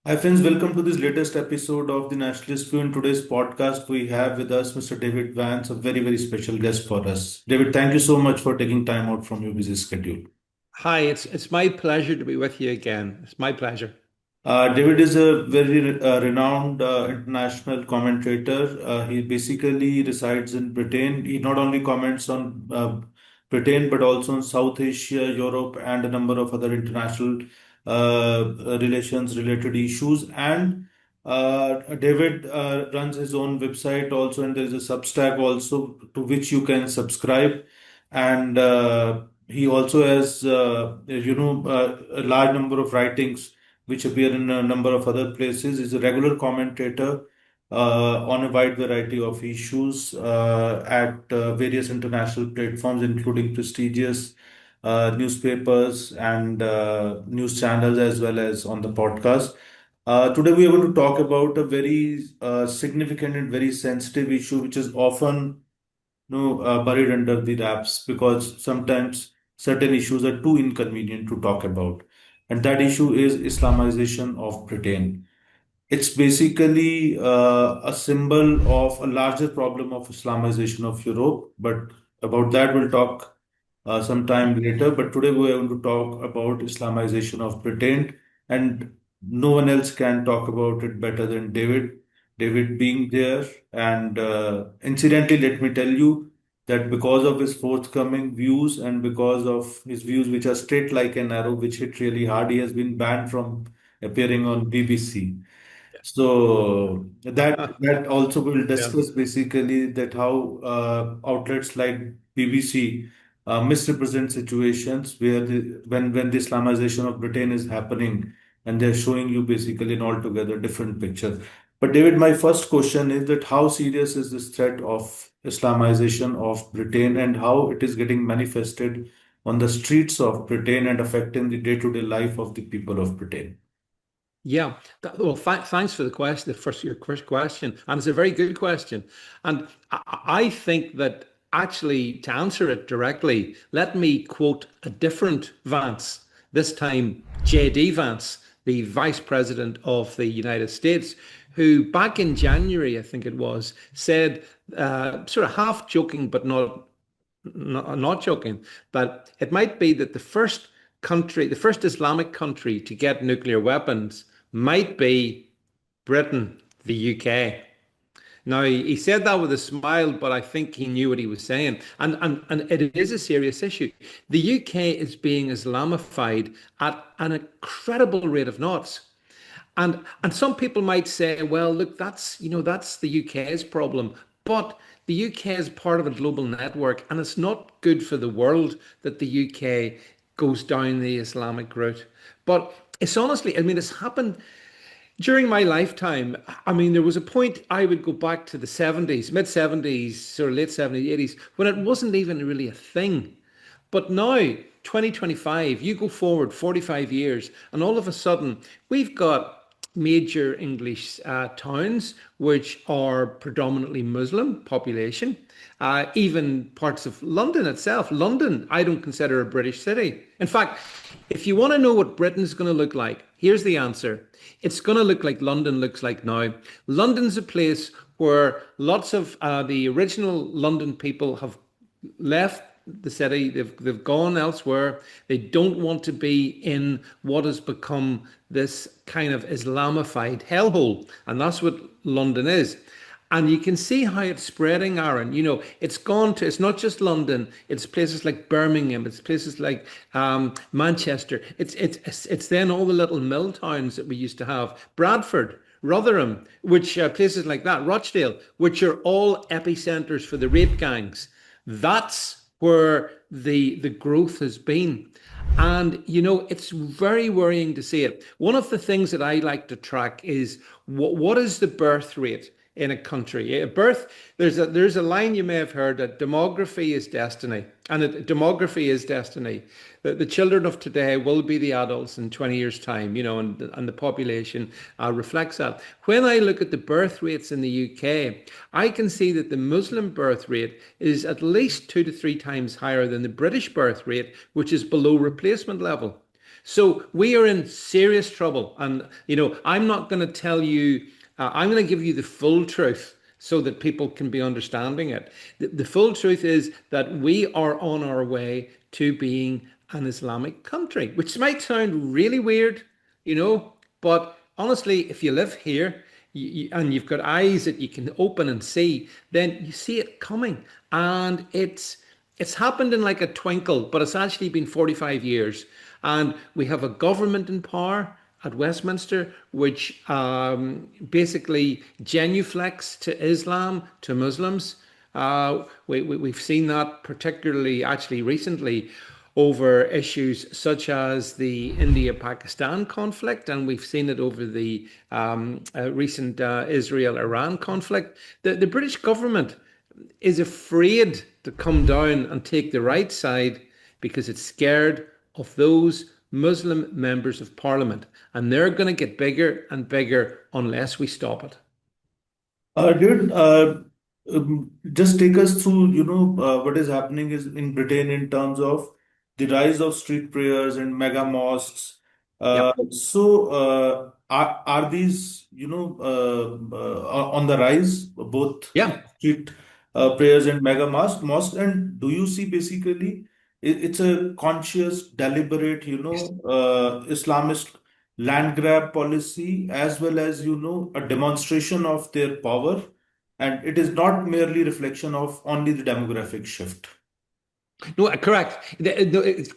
Hi friends, welcome to this latest episode of the Nationalist View. In today's podcast, we have with us Mr. David Vance, a very, very special guest for us. David, thank you so much for taking time out from your busy schedule. Hi, it's my pleasure to be with you again. It's my pleasure. David is a very renowned international commentator. He basically resides in Britain. He not only comments on Britain, but also on South Asia, Europe, and a number of other international relations related issues. And David runs his own website also, and there is a Substack also to which you can subscribe. And he also has, a large number of writings which appear in a number of other places, is a regular commentator on a wide variety of issues at various international platforms, including prestigious newspapers and news channels, as well as on the podcast. Today, we are going to talk about a very significant and very sensitive issue, which is often buried under the wraps because sometimes certain issues are too inconvenient to talk about. And that issue is Islamization of Britain. It's basically a symbol of a larger problem of Islamization of Europe, but about that we'll talk sometime later. But today we're going to talk about Islamization of Britain, and no one else can talk about it better than David. David being there, and incidentally, let me tell you that because of his forthcoming views and because of his views, which are straight like an arrow, which hit really hard, he has been banned from appearing on BBC. So that also will Yeah. discuss basically that how outlets like BBC misrepresent situations where when the Islamization of Britain is happening and they're showing you basically an altogether different picture. But David, my first question is that how serious is this threat of Islamization of Britain and how it is getting manifested on the streets of Britain and affecting the day-to-day life of the people of Britain? Yeah. Well, thanks for the question, your first question. And it's a very good question. And I think that actually, to answer it directly, let me quote a different Vance, this time J.D. Vance, the Vice President of the United States, who back in January, I think it was, said, sort of half joking, but not joking, but it might be that the first country, the first Islamic country to get nuclear weapons might be Britain, the UK. Now, he said that with a smile, but I think he knew what he was saying. And it is a serious issue. The UK is being Islamified at an incredible rate of knots. And some people might say, well, look, that's the UK's problem. But the UK is part of a global network, and it's not good for the world that the UK goes down the Islamic route. But it's honestly, I mean, it's happened during my lifetime. I mean, there was a point I would go back to the 70s, mid 70s, or late 70s, 80s, when it wasn't even really a thing. But now, 2025, you go forward 45 years, and all of a sudden, we've got major English towns which are predominantly Muslim population. Even parts of London itself. London, I don't consider a British city. In fact, if you want to know what Britain's going to look like, here's the answer. It's going to look like London looks like now. London's a place where lots of the original London people have left the city. They've gone elsewhere. They don't want to be in what has become this kind of Islamified hellhole, and that's what London is. And you can see how it's spreading, Aaron. It's not just London. It's places like Birmingham. It's places like Manchester. It's then all the little mill towns that we used to have. Bradford, Rotherham, which places like that, Rochdale, which are all epicenters for the rape gangs. That's where the growth has been. And, it's very worrying to see it. One of the things that I like to track is what is the birth rate in a country. A birth, there's a line you may have heard that demography is destiny, and demography is destiny. The children of today will be the adults in 20 years' time, and the population reflects that. When I look at the birth rates in the UK, I can see that the Muslim birth rate is at least 2 to 3 times higher than the British birth rate, which is below replacement level. So we are in serious trouble. And, I'm not going to tell you, I'm going to give you the full truth so that people can be understanding it. The full truth is that we are on our way to being an Islamic country, which might sound really weird, but honestly, if you live here, and you've got eyes that you can open and see, then you see it coming. And it's happened in like a twinkle, but it's actually been 45 years. And we have a government in power at Westminster, which basically genuflects to Islam, to Muslims. We've seen that particularly actually recently over issues such as the India-Pakistan conflict, and we've seen it over the recent Israel-Iran conflict. The British government is afraid to come down and take the right side because it's scared of those Muslim members of parliament, and they're going to get bigger and bigger unless we stop it. David, just take us through, what is happening is in Britain in terms of the rise of street prayers and mega mosques. Yep. Are these, on the rise, both Yeah. street prayers and mega mosques? And do you see basically it's a conscious, deliberate, Islamist land grab policy as well as, a demonstration of their power? And it is not merely reflection of only the demographic shift. No, correct.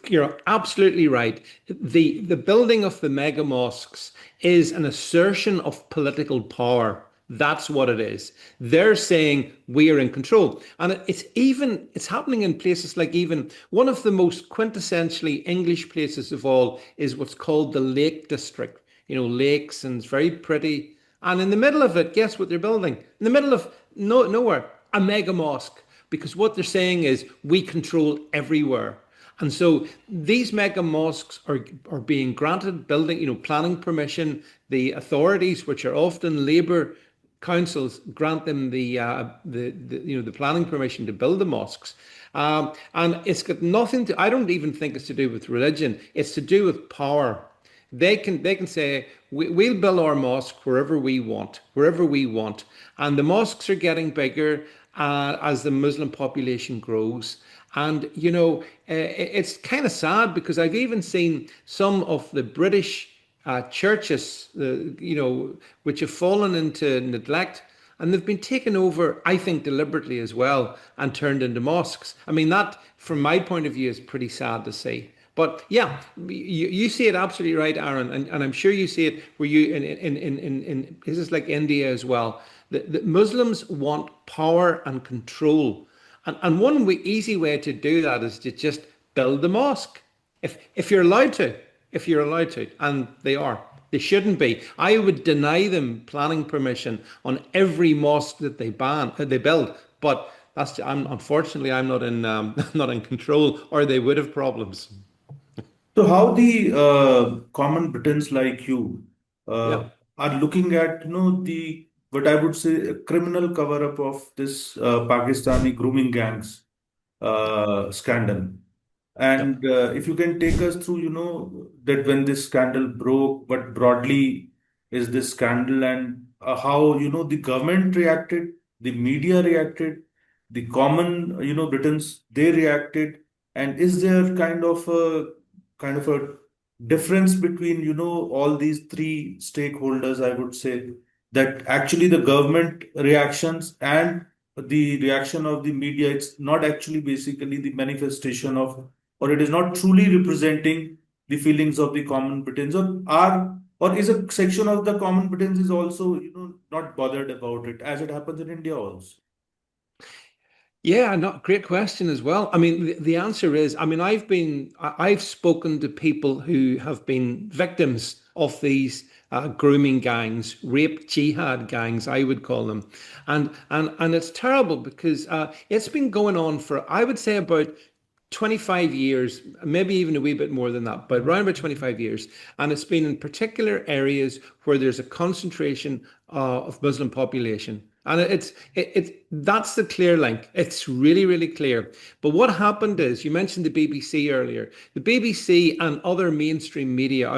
You're absolutely right. The building of the mega mosques is an assertion of political power. That's what it is. They're saying we are in control. And it's happening in places like even one of the most quintessentially English places of all is what's called the Lake District. Lakes, and it's very pretty. And in the middle of it, guess what they're building? In the middle of nowhere, a mega mosque. Because what they're saying is we control everywhere. And so these mega mosques are being granted building, planning permission. The authorities, which are often Labour councils, grant them the planning permission to build the mosques. And it's got nothing to, I don't even think it's to do with religion. It's to do with power. They can say we'll build our mosque wherever we want, and the mosques are getting bigger as the Muslim population grows. And it's kind of sad because I've even seen some of the British churches, which have fallen into neglect, and they've been taken over, I think, deliberately as well, and turned into mosques. I mean, that, from my point of view, is pretty sad to see. But yeah, you see it absolutely right, Aaron, and I'm sure you see it where you in this is like India as well. The Muslims want power and control, and one easy way to do that is to just build the mosque, if you're allowed to, and they are. They shouldn't be. I would deny them planning permission on every mosque that they build, but unfortunately I'm not in not in control, or they would have problems. So, how the common Britons like you Yeah, are looking at, the what I would say a criminal cover-up of this Pakistani grooming gangs scandal. yeah. And if you can take us through, that when this scandal broke, what broadly is this scandal, and how, the government reacted, the media reacted, the common, Britons, they reacted, and is there kind of a difference between, all these three stakeholders, I would say, that actually the government reactions and the reaction of the media, it's not actually basically the manifestation of, or it is not truly representing the feelings of the common Britons, or is a section of the common Britons is also, not bothered about it, as it happens in India also. Yeah, not great question as well. I mean, the answer is, I mean, I've spoken to people who have been victims of these grooming gangs, rape jihad gangs, I would call them, and it's terrible because it's been going on for, I would say, about 25 years, maybe even a wee bit more than that, but around about 25 years. And it's been in particular areas where there's a concentration of Muslim population. And that's the clear link. It's really, really clear. But what happened is, you mentioned the BBC earlier. The BBC and other mainstream media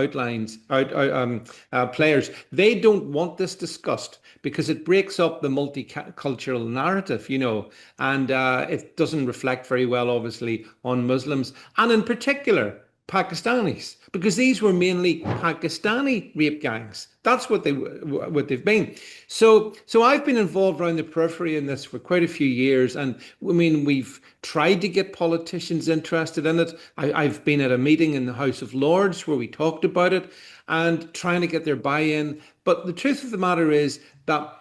players, they don't want this discussed because it breaks up the multicultural narrative, and it doesn't reflect very well, obviously, on Muslims, and in particular, Pakistanis, because these were mainly Pakistani rape gangs. That's what they've been. So I've been involved around the periphery in this for quite a few years, and I mean we've tried to get politicians interested in it. I've been at a meeting in the House of Lords where we talked about it and trying to get their buy-in. But the truth of the matter is that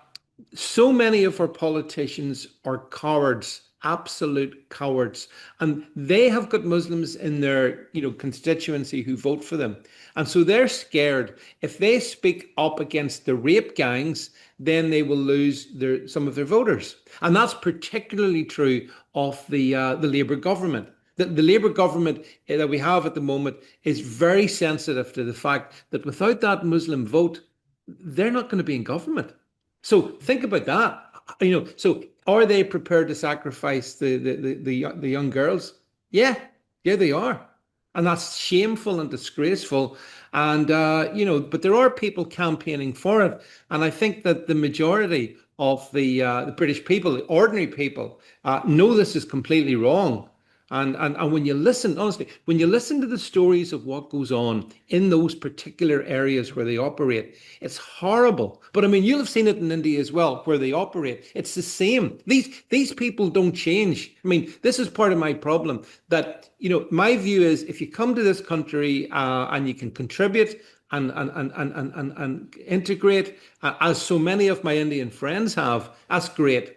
so many of our politicians are cowards, absolute cowards, and they have got Muslims in their, constituency who vote for them, and so they're scared if they speak up against the rape gangs, then they will lose some of their voters, and that's particularly true of the Labour government. The Labour government that we have at the moment is very sensitive to the fact that without that Muslim vote, they're not going to be in government. So think about that. So are they prepared to sacrifice the young girls? Yeah, yeah, they are, and that's shameful and disgraceful. And but there are people campaigning for it, and I think that the majority of the British people, the ordinary people, know this is completely wrong. And when you listen, honestly, when you listen to the stories of what goes on in those particular areas where they operate, it's horrible. But I mean, you'll have seen it in India as well, where they operate. It's the same. These people don't change. I mean, this is part of my problem. That my view is, if you come to this country and you can contribute and integrate, as so many of my Indian friends have, that's great.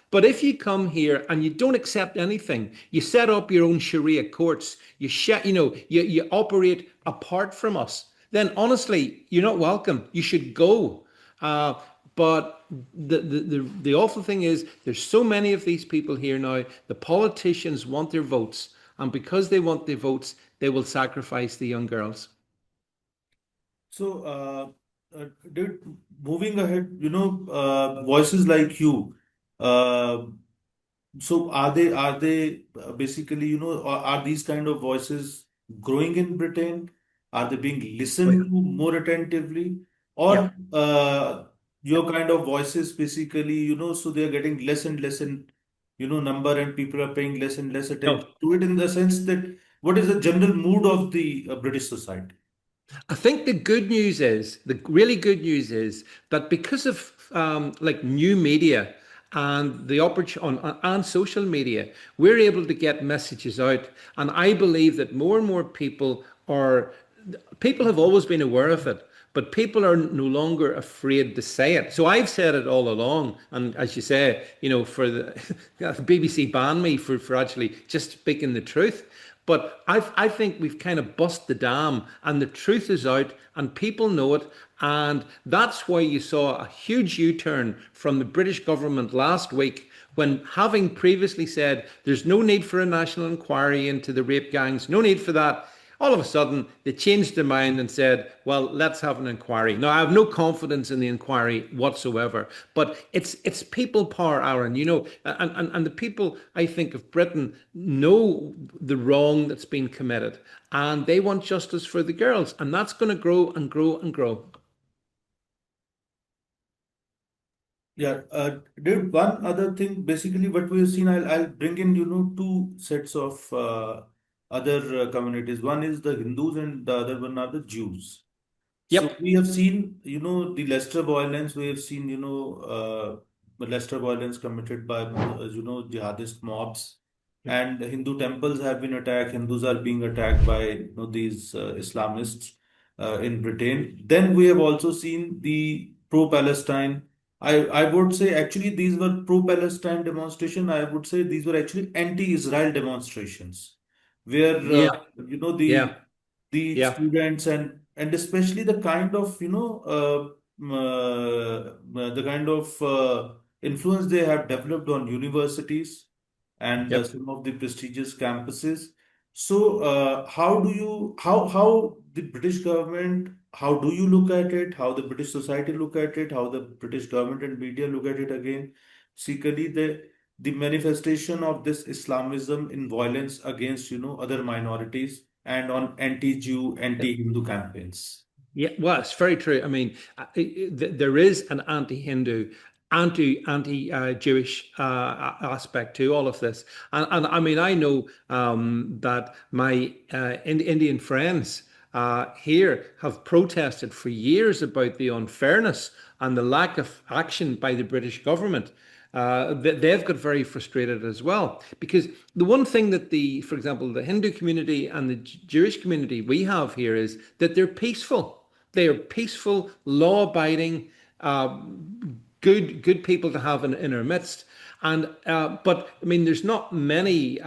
But if you come here and you don't accept anything, you set up your own Sharia courts, you operate apart from us, then honestly, you're not welcome. You should go. Uh, but the awful thing is, there's so many of these people here now. The politicians want their votes, and because they want their votes, they will sacrifice the young girls. So, David, moving ahead, voices like you, uh, so are they basically, are these kind of voices growing in Britain? Are they being Oh yeah. listened to more attentively? Yeah. Or your kind of voices basically, so they're getting less and less in, number, and people are paying less and less attention No. to it, in the sense that what is the general mood of the British society? I think the really good news is that because of like new media and the opportunity and social media, we're able to get messages out. And I believe that more and more people have always been aware of it, but people are no longer afraid to say it. So I've said it all along. And as you say, for the BBC banned me for actually just speaking the truth. But I think we've kind of bust the dam, and the truth is out and people know it. And that's why you saw a huge U-turn from the British government last week, when, having previously said there's no need for a national inquiry into the rape gangs, no need for that, all of a sudden they changed their mind and said, well, let's have an inquiry. Now, I have no confidence in the inquiry whatsoever, but it's people power, Aaron, and the people, I think, of Britain know the wrong that's been committed, and they want justice for the girls, and that's going to grow and grow and grow. Yeah, did one other thing, basically what we have seen, I'll bring in, two sets of other communities. One is the Hindus and the other one are the Jews. So Yep. we have seen, the Leicester violence, we have seen, Leicester violence committed by, jihadist mobs, Yep. and Hindu temples have been attacked. Hindus are being attacked by, these Islamists in Britain. Then we have also seen the pro-Palestine I would say actually these were pro-Palestine demonstration. I would say these were actually anti-Israel demonstrations, where Yeah, you know yeah, the yeah, students and especially the kind of the kind of influence they have developed on universities and yep. some of the prestigious campuses. So, how the British government, how do you look at it? How the British society look at it? How the British government and media look at it again? Secretly, the manifestation of this Islamism in violence against other minorities and on anti-Jew, anti-Hindu campaigns. Yeah, well, it's very true. I mean, there is an anti-Hindu, anti-Jewish aspect to all of this, and I mean, I know that my Indian friends here have protested for years about the unfairness and the lack of action by the British government. They've got very frustrated as well because the one thing that for example, the Hindu community and the Jewish community we have here is that they're peaceful. They are peaceful, law-abiding, uh, good people to have in our midst. And but I mean, there's not many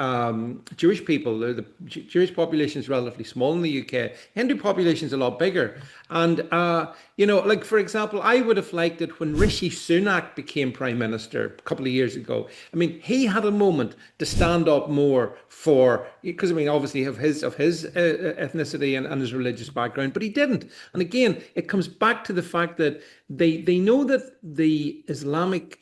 Jewish people. The Jewish population is relatively small in the UK. Hindu population is a lot bigger. And like for example, I would have liked it when Rishi Sunak became prime minister a couple of years ago. I mean, he had a moment to stand up more for because I mean, obviously of his ethnicity and his religious background, but he didn't. And again, it comes back to the fact that they know that the Islamic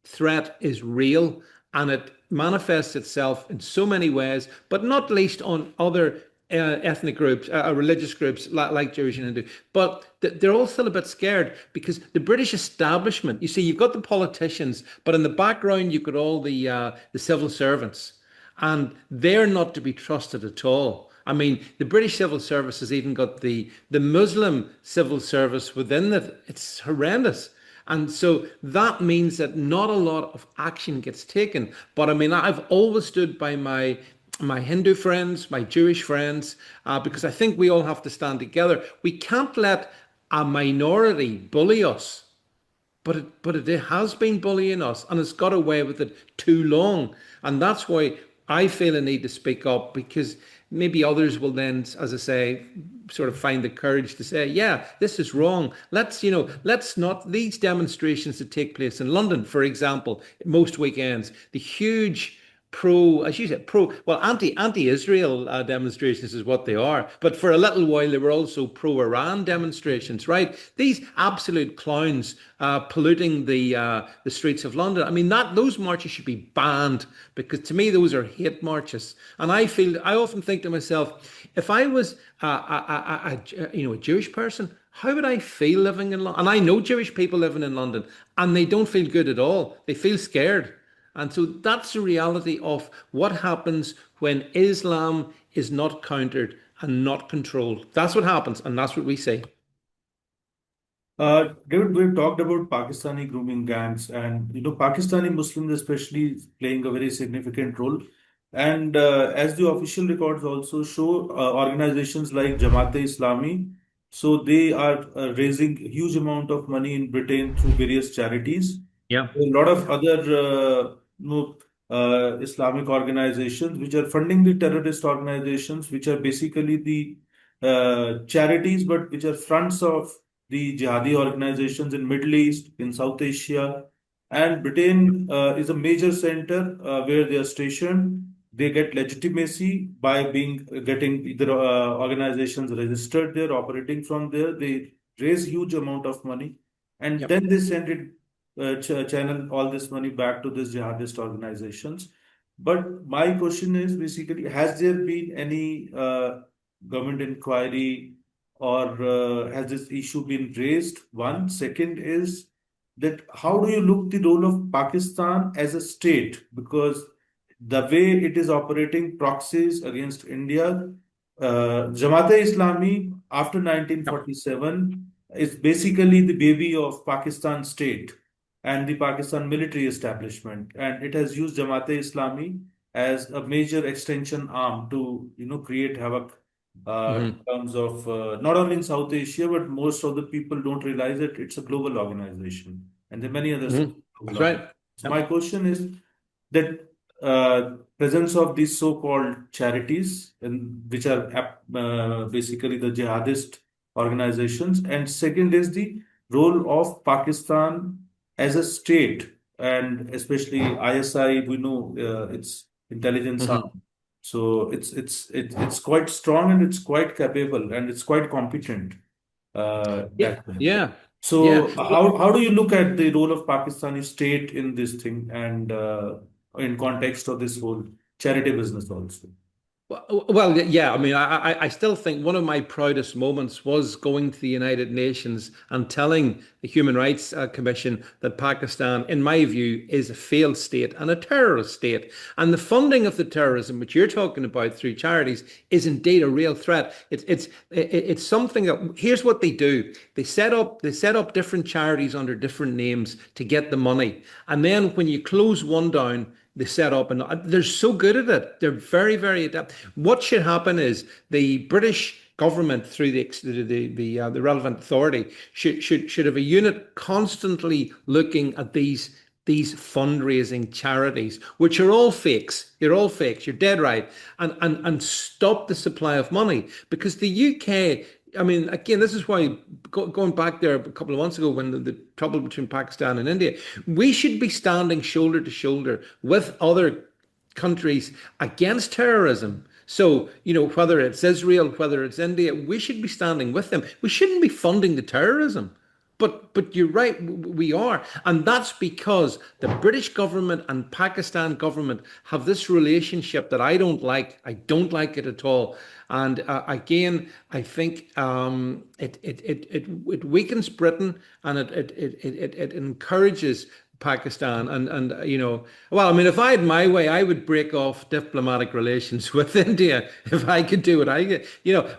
threat is real and it manifests itself in so many ways, but not least on other ethnic groups, religious groups like Jewish and Hindu. But they're all still a bit scared because the British establishment, you see, you've got the politicians, but in the background, you've got all the civil servants, and they're not to be trusted at all. I mean, the British civil service has even got the Muslim civil service within it. It's horrendous. And so that means that not a lot of action gets taken. But I mean, I've always stood by my Hindu friends, my Jewish friends, because I think we all have to stand together. We can't let a minority bully us, but it has been bullying us, and it's got away with it too long. And that's why I feel a need to speak up because maybe others will then, as I say, sort of find the courage to say, yeah, this is wrong. Let's not these demonstrations that take place in London, for example, most weekends, the huge pro, as you said, well, anti-Israel demonstrations is what they are. But for a little while, they were also pro-Iran demonstrations, right? These absolute clowns polluting the streets of London. I mean, that those marches should be banned because to me, those are hate marches. And I often think to myself, if I was a Jewish person, how would I feel living in London? And I know Jewish people living in London, and they don't feel good at all. They feel scared. And so that's the reality of what happens when Islam is not countered and not controlled. That's what happens, and that's what we say. David, we've talked about Pakistani grooming gangs, and Pakistani Muslims especially is playing a very significant role. And as the official records also show, organizations like Jamaat-e-Islami, so they are raising huge amount of money in Britain through various charities. Yeah. A lot of other Islamic organizations which are funding the terrorist organizations, which are basically the charities, but which are fronts of the jihadi organizations in Middle East, in South Asia, and Britain is a major center where they are stationed. They get legitimacy by getting either organizations registered there, operating from there. They raise huge amount of money, and Yep. then they send it channel all this money back to these jihadist organizations. But my question is basically, has there been any government inquiry or has this issue been raised? One. Second is that how do you look the role of Pakistan as a state? Because the way it is operating proxies against India, Jamaat-e-Islami after Yep. 1947 is basically the baby of Pakistan state and the Pakistan military establishment, and it has used Jamaat-e-Islami as a major extension arm to create havoc in Hmm. terms of not only in South Asia, but most of the people don't realize that it's a global organization and there are many other sources Mhm. of That's law. right. So my Yep. question is that presence of these so-called charities, and which are basically the jihadist organizations, and second is the role of Pakistan as a state, and especially ISI. We know its intelligence arm, Mhm. so it's quite strong and it's quite capable and it's quite competent Yeah. that way. Yeah. Yeah. So how do you look at the role of Pakistani state in this thing and in context of this whole charity business also? Well, yeah. I mean, I still think one of my proudest moments was going to the United Nations and telling the Human Rights Commission that Pakistan, in my view, is a failed state and a terrorist state. And the funding of the terrorism, which you're talking about through charities, is indeed a real threat. It's something that, here's what they do. They set up different charities under different names to get the money. And then when you close one down, they set up, and they're so good at it. They're very, very adept. What should happen is the British government, through the relevant authority, should have a unit constantly looking at these fundraising charities, which are all fakes. You're all fakes. You're dead right, and stop the supply of money, because the UK. I mean, again, this is why going back there a couple of months ago when the trouble between Pakistan and India, we should be standing shoulder to shoulder with other countries against terrorism. So, whether it's Israel, whether it's India, we should be standing with them. We shouldn't be funding the terrorism. But you're right, we are. And that's because the British government and Pakistan government have this relationship that I don't like. I don't like it at all. And again, I think it weakens Britain, and it encourages Pakistan, and well, I mean, if I had my way, I would break off diplomatic relations with India if I could do what I get.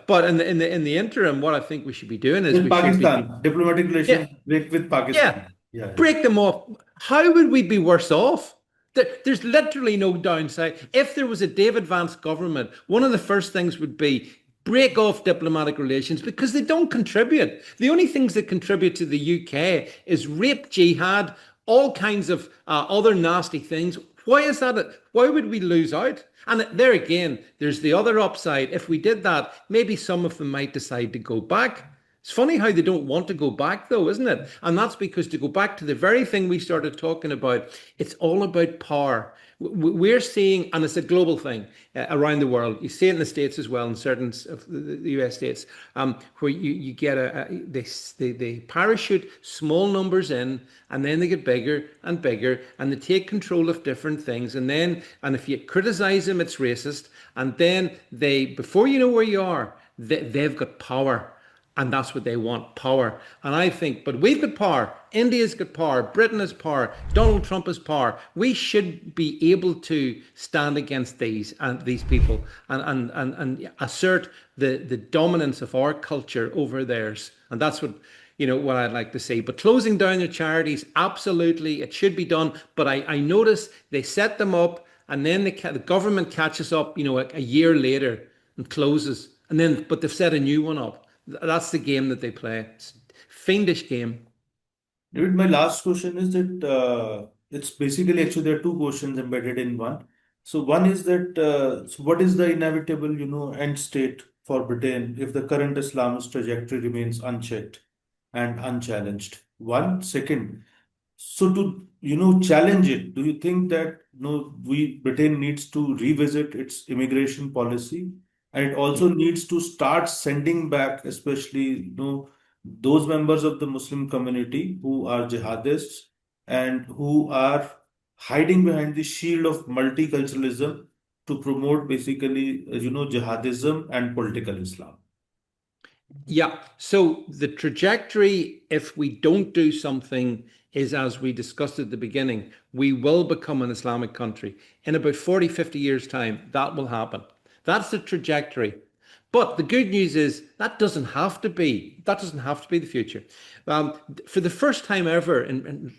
But in the interim, what I think we should be doing is With we should be, Pakistan, diplomatic yeah, relations with yeah, Pakistan. Yeah, yeah. break them off. How would we be worse off? There's literally no downside. If there was a David Vance government, one of the first things would be break off diplomatic relations, because they don't contribute. The only things that contribute to the UK is rape, jihad, all kinds of other nasty things. Why is that? Why would we lose out? And there again, there's the other upside. If we did that, maybe some of them might decide to go back. It's funny how they don't want to go back, though, isn't it? And that's because, to go back to the very thing we started talking about, it's all about power. We're seeing, and it's a global thing around the world. You see it in the States as well, in certain of the US states, where you get they parachute small numbers in, and then they get bigger and bigger, and they take control of different things. And if you criticize them, it's racist. And then before you know where you are, they've got power. And that's what they want, power. And I think, but we've got power. India's got power. Britain has power. Donald Trump has power. We should be able to stand against these people, and assert the dominance of our culture over theirs. And that's what I'd like to see. But closing down the charities, absolutely, it should be done. But I notice they set them up, and then the government catches up, a year later and closes. But they've set a new one up. That's the game that they play. It's a fiendish game. David, my last question is that it's basically actually there are two questions embedded in one. So one is that so what is the inevitable, end state for Britain if the current Islamist trajectory remains unchecked and unchallenged? One. Second, so to challenge it, do you think that we Britain needs to revisit its immigration policy, and it also needs to start sending back, especially those members of the Muslim community who are jihadists and who are hiding behind the shield of multiculturalism to promote basically jihadism and political Islam? Yeah. So the trajectory, if we don't do something, is as we discussed at the beginning, we will become an Islamic country. In about 40, 50 years' time, that will happen. That's the trajectory. But the good news is that doesn't have to be. That doesn't have to be the future. For the first time ever,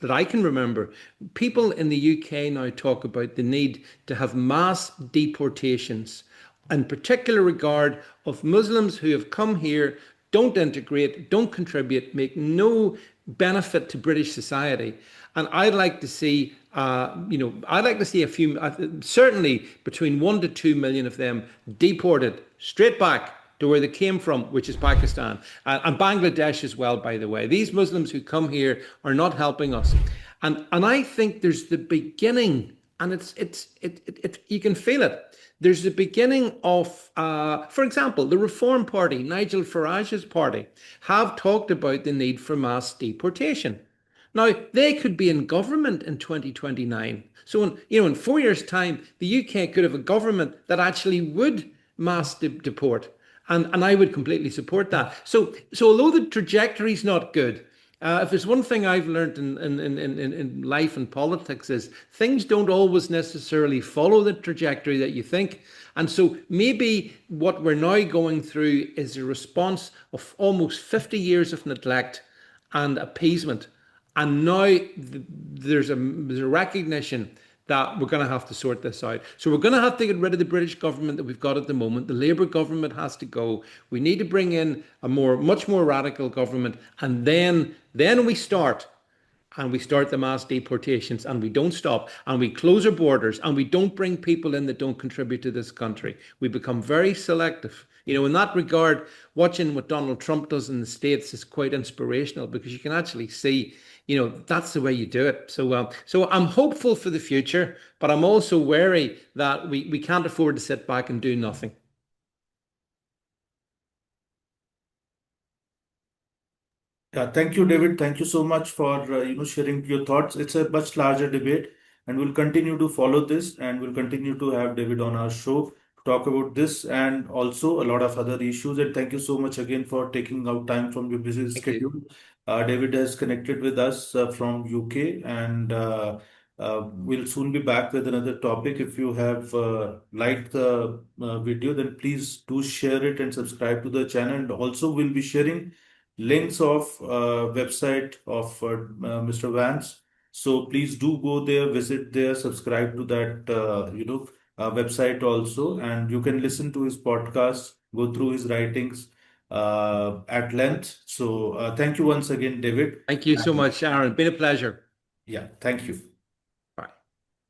that I can remember, people in the UK now talk about the need to have mass deportations, in particular regard of Muslims who have come here don't integrate, don't contribute, make no benefit to British society. And I'd like to see, I'd like to see a few, certainly between 1 to 2 million of them deported straight back to where they came from, which is Pakistan and Bangladesh as well, by the way. These Muslims who come here are not helping us. And I think there's the beginning, and you can feel it. There's the beginning of, for example, the Reform Party, Nigel Farage's party, have talked about the need for mass deportation. Now, they could be in government in 2029. So, in 4 years' time, the UK could have a government that actually would mass deport. And I would completely support that. So although the trajectory is not good, if there's one thing I've learned in life and politics is things don't always necessarily follow the trajectory that you think. And so maybe what we're now going through is a response of almost 50 years of neglect and appeasement. And now there's a recognition that we're going to have to sort this out. So we're going to have to get rid of the British government that we've got at the moment. The Labour government has to go. We need to bring in a much more radical government, and then we start. And we start the mass deportations, and we don't stop, and we close our borders, and we don't bring people in that don't contribute to this country. We become very selective. In that regard, watching what Donald Trump does in the States is quite inspirational, because you can actually see, that's the way you do it. So I'm hopeful for the future, but I'm also wary that we can't afford to sit back and do nothing. Yeah, thank you, David. Thank you so much for sharing your thoughts. It's a much larger debate, and we'll continue to follow this, and we'll continue to have David on our show to talk about this and also a lot of other issues. And thank you so much again for taking out time from your busy Thank you. schedule. David has connected with us from UK, and we'll soon be back with another topic. If you have liked the video, then please do share it and subscribe to the channel. And also, we'll be sharing links of website of Mr. Vance. So please do go there, visit there, subscribe to that website also, and you can listen to his podcast, go through his writings at length. So thank you once again, David. Thank you so much, Aaron. Been a pleasure. Yeah, thank you.